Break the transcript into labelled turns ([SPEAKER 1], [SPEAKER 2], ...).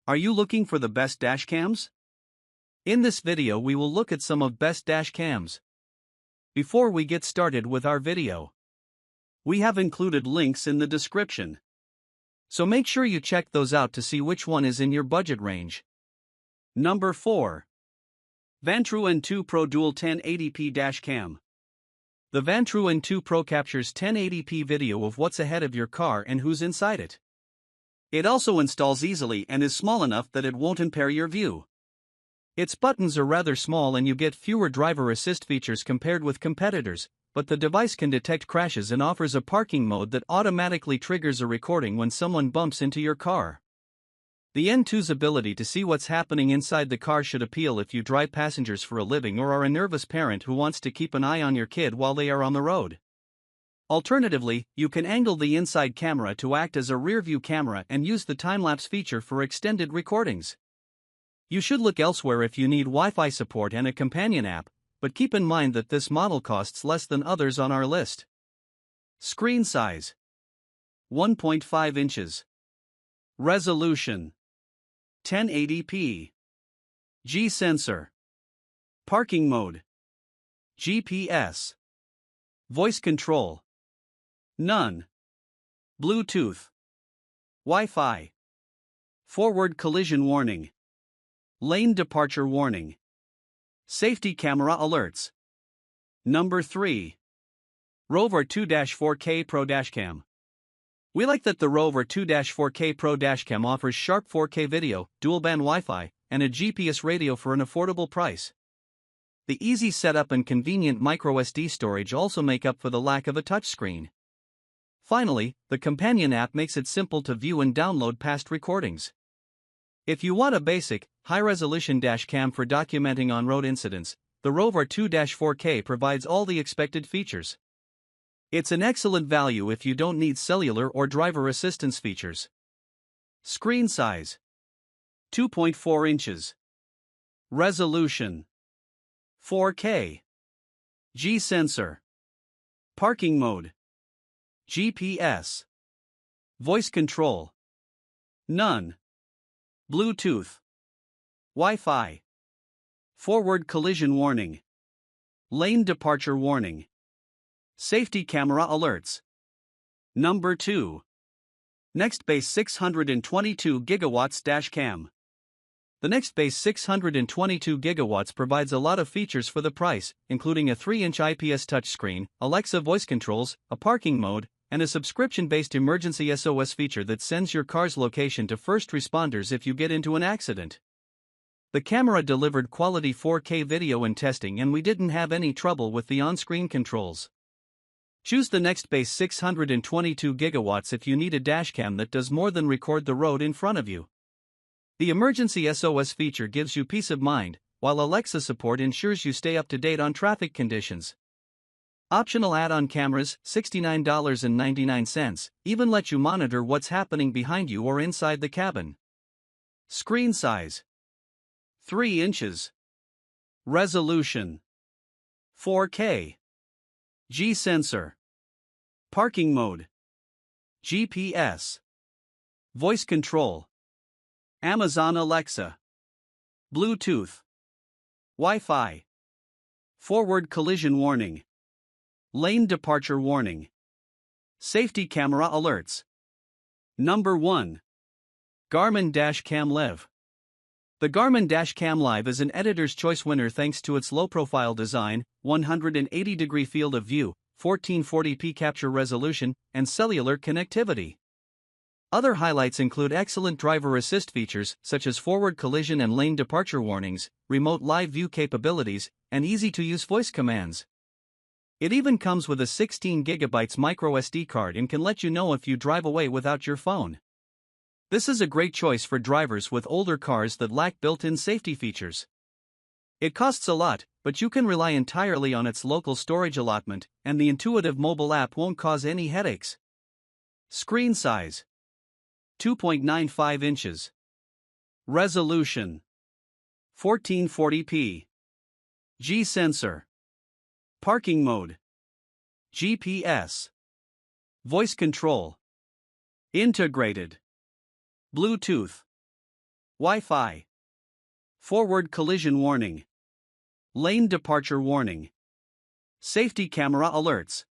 [SPEAKER 1] Are you looking for the best dash cams? In this video we will look at some of best dash cams. Before we get started with our video, we have included links in the description. So make sure you check those out to see which one is in your budget range. Number 4. VanTrue N2 Pro Dual 1080p Dash Cam. The VanTrue N2 Pro captures 1080p video of what's ahead of your car and who's inside it. It also installs easily and is small enough that it won't impair your view. Its buttons are rather small and you get fewer driver assist features compared with competitors, but the device can detect crashes and offers a parking mode that automatically triggers a recording when someone bumps into your car. The N2's ability to see what's happening inside the car should appeal if you drive passengers for a living or are a nervous parent who wants to keep an eye on your kid while they are on the road. Alternatively, you can angle the inside camera to act as a rear-view camera and use the time-lapse feature for extended recordings. You should look elsewhere if you need Wi-Fi support and a companion app, but keep in mind that this model costs less than others on our list. Screen size: 1.5 inches. Resolution: 1080p. G-sensor. Parking mode. GPS. Voice control. None. Bluetooth. Wi-Fi. Forward collision warning. Lane departure warning. Safety camera alerts. Number 3. Rove R2-4K Pro Dashcam. We like that the Rove R2-4K Pro Dashcam offers sharp 4K video, dual-band Wi-Fi, and a GPS radio for an affordable price. The easy setup and convenient microSD storage also make up for the lack of a touchscreen. Finally, the companion app makes it simple to view and download past recordings. If you want a basic, high-resolution dash cam for documenting on-road incidents, the Rove R2-4K provides all the expected features. It's an excellent value if you don't need cellular or driver assistance features. Screen size: 2.4 inches. Resolution: 4K. G-sensor. Parking mode. GPS. Voice control. None. Bluetooth. Wi-Fi. Forward collision warning. Lane departure warning. Safety camera alerts. Number 2. Nextbase 622 GW Dash Cam. The Nextbase 622 GW provides a lot of features for the price, including a 3-inch IPS touchscreen, Alexa voice controls, a parking mode, and a subscription-based emergency SOS feature that sends your car's location to first responders if you get into an accident. The camera delivered quality 4K video in testing and we didn't have any trouble with the on-screen controls. Choose the Nextbase 622 GW if you need a dashcam that does more than record the road in front of you. The emergency SOS feature gives you peace of mind, while Alexa support ensures you stay up to date on traffic conditions. Optional add-on cameras, $69.99, even let you monitor what's happening behind you or inside the cabin. Screen size: 3 inches. Resolution: 4K. G-sensor. Parking mode. GPS. Voice control. Amazon Alexa. Bluetooth. Wi-Fi. Forward collision warning. Lane departure warning. Safety camera alerts. Number 1. Garmin Dash Cam Live. The Garmin Dash Cam Live is an editor's choice winner thanks to its low-profile design, 180-degree field of view, 1440p capture resolution, and cellular connectivity. Other highlights include excellent driver assist features such as forward collision and lane departure warnings, remote live view capabilities, and easy-to-use voice commands. It even comes with a 16GB microSD card and can let you know if you drive away without your phone. This is a great choice for drivers with older cars that lack built-in safety features. It costs a lot, but you can rely entirely on its local storage allotment, and the intuitive mobile app won't cause any headaches. Screen size: 2.95 inches. Resolution: 1440p. G-sensor. Parking mode. GPS. Voice control. Integrated. Bluetooth. Wi-Fi. Forward collision warning. Lane departure warning. Safety camera alerts.